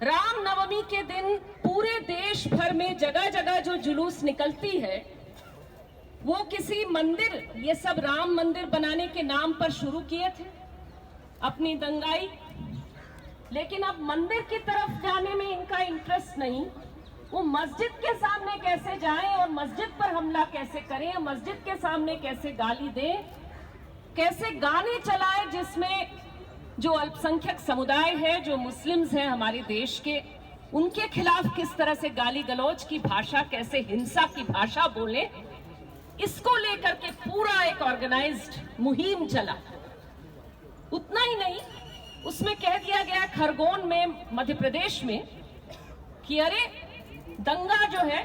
राम नवमी के दिन पूरे देश भर में जगह जगह जो जुलूस निकलती है वो किसी मंदिर, ये सब राम मंदिर बनाने के नाम पर शुरू किए थे अपनी दंगाई, लेकिन अब मंदिर की तरफ जाने में इनका इंटरेस्ट नहीं। वो मस्जिद के सामने कैसे जाएं और मस्जिद पर हमला कैसे करें, मस्जिद के सामने कैसे गाली दें, कैसे गाने चलाएं जिसमें जो अल्पसंख्यक समुदाय है, जो मुस्लिम्स हैं हमारे देश के, उनके खिलाफ किस तरह से गाली गलौज की भाषा, कैसे हिंसा की भाषा बोले, इसको लेकर के पूरा एक ऑर्गेनाइज्ड मुहिम चला। उतना ही नहीं, उसमें कह दिया गया खरगोन में, मध्य प्रदेश में, कि अरे दंगा जो है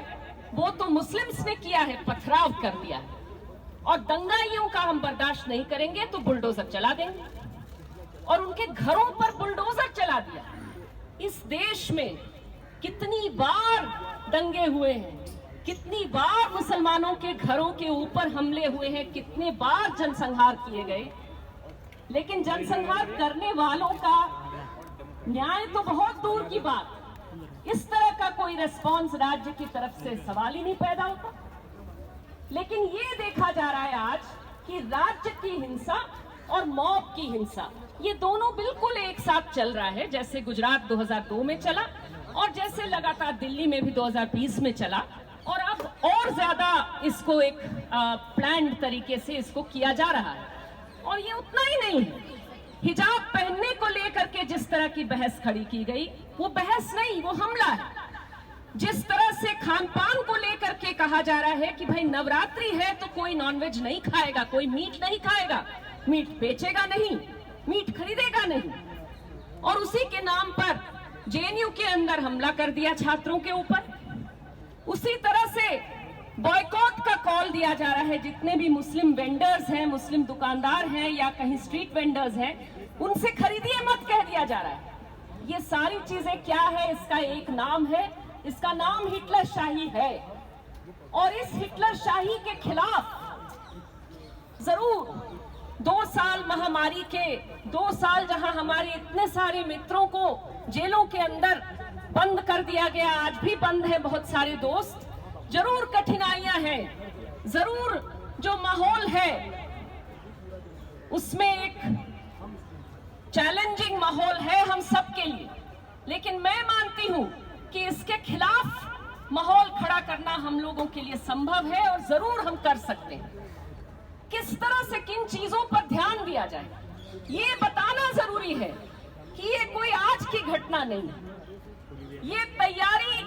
वो तो मुस्लिम्स ने किया है, पथराव कर दिया है, और दंगाइयों का हम बर्दाश्त नहीं करेंगे तो बुलडोजर चला देंगे, और उनके घरों पर बुलडोजर चला दिया। इस देश में कितनी बार दंगे हुए हैं, कितनी बार मुसलमानों के घरों के ऊपर हमले हुए हैं, कितने बार जनसंहार किए गए, लेकिन जनसंहार करने वालों का न्याय तो बहुत दूर की बात, इस तरह का कोई रिस्पॉन्स राज्य की तरफ से सवाल ही नहीं पैदा होता। लेकिन ये देखा जा रहा है आज कि राज्य की हिंसा और मॉब की हिंसा, ये दोनों बिल्कुल एक साथ चल रहा है। जैसे गुजरात 2002 में चला और जैसे लगातार दिल्ली में भी 2020 में चला, और अब और ज्यादा इसको एक प्लान्ड तरीके से इसको किया जा रहा है। और ये उतना ही नहीं है, हिजाब पहनने को लेकर के जिस तरह की बहस खड़ी की गई, वो बहस नहीं, वो हमला है। जिस तरह से खान पान को लेकर के कहा जा रहा है कि भाई नवरात्रि है तो कोई नॉनवेज नहीं खाएगा, कोई मीट नहीं खाएगा, मीट बेचेगा नहीं, मीट खरीदेगा नहीं, और उसी के नाम पर जेएनयू के अंदर हमला कर दिया छात्रों के ऊपर। उसी तरह से बॉयकॉट का कॉल दिया जा रहा है, जितने भी मुस्लिम वेंडर्स हैं, मुस्लिम दुकानदार हैं या कहीं स्ट्रीट वेंडर्स हैं, उनसे खरीदिए मत कह दिया जा रहा है। ये सारी चीजें क्या है, इसका एक नाम है, इसका नाम हिटलर शाही है। और इस हिटलर शाही के खिलाफ जरूर 2 साल महामारी के, 2 साल जहां हमारे इतने सारे मित्रों को जेलों के अंदर बंद कर दिया गया, आज भी बंद है बहुत सारे दोस्त, जरूर कठिनाइयां हैं, जरूर जो माहौल है उसमें एक चैलेंजिंग माहौल है हम सबके लिए। लेकिन मैं मानती हूं कि इसके खिलाफ माहौल खड़ा करना हम लोगों के लिए संभव है और जरूर हम कर सकते हैं। किस तरह से किन चीजों पर ध्यान दिया जाए, ये बताना जरूरी है कि ये कोई आज की घटना नहीं है। ये तैयारी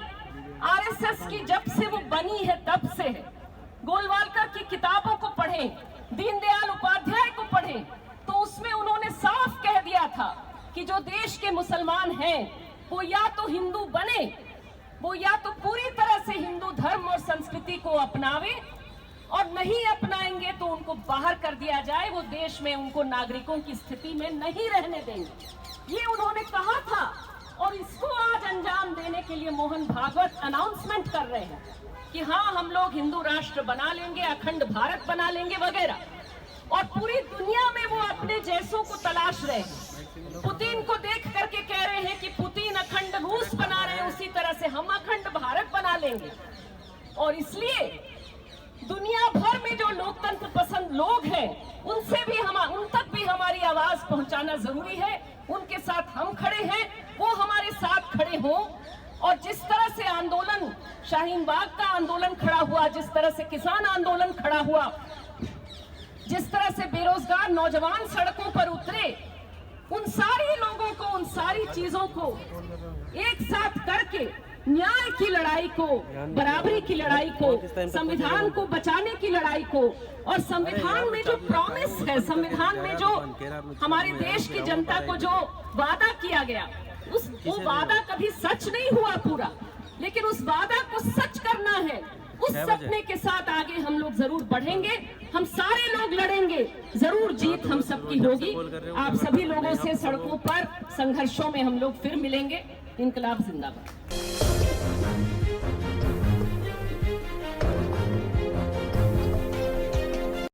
आरएसएस की जब से वो बनी है तब से है। गोलवालकर की किताबों को पढ़ें, दीनदयाल उपाध्याय को पढ़ें, तो उसमें उन्होंने साफ कह दिया था कि जो देश के मुसलमान हैं वो या तो हिंदू बने, वो या तो पूरी तरह से हिंदू धर्म और संस्कृति को अपनावे, और नहीं अपनाएंगे तो उनको बाहर कर दिया जाए, वो देश में उनको नागरिकों की स्थिति में नहीं रहने देंगे। ये उन्होंने कहा था, और इसको आज अंजाम देने के लिए मोहन भागवत अनाउंसमेंट कर रहे हैं कि हाँ, हम लोग हिंदू राष्ट्र बना लेंगे, अखंड भारत बना लेंगे वगैरह, और पूरी दुनिया में वो अपने जैसों को तलाश रहे हैं। पुतिन को देख करके कह रहे हैं कि पुतिन अखंड रूस बना रहे हैं, उसी तरह से हम अखंड भारत बना लेंगे। और इसलिए दुनिया भर में जो लोकतंत्र पसंद लोग हैं, उनसे भी उन तक भी हमारी आवाज पहुंचाना जरूरी है। उनके साथ हम खड़े हैं, वो हमारे साथ खड़े हों। और जिस तरह से आंदोलन, शाहीन बाग का आंदोलन खड़ा हुआ, जिस तरह से किसान आंदोलन खड़ा हुआ, जिस तरह से बेरोजगार नौजवान सड़कों पर उतरे, उन सारे लोगों को, उन सारी चीजों को एक साथ करके न्याय की लड़ाई को, बराबरी की लड़ाई को, संविधान को बचाने की लड़ाई को, और संविधान में जो प्रॉमिस है, संविधान में जो हमारे देश की जनता को जो वादा किया गया, वो वादा कभी सच नहीं हुआ पूरा, लेकिन उस वादा को सच करना है। उस सपने के साथ आगे हम लोग जरूर बढ़ेंगे, हम सारे लोग लड़ेंगे, जरूर जीत हम सबकी होगी। आप सभी लोगों से सड़कों पर संघर्षों में हम लोग फिर मिलेंगे। इनकलाब जिंदाबाद।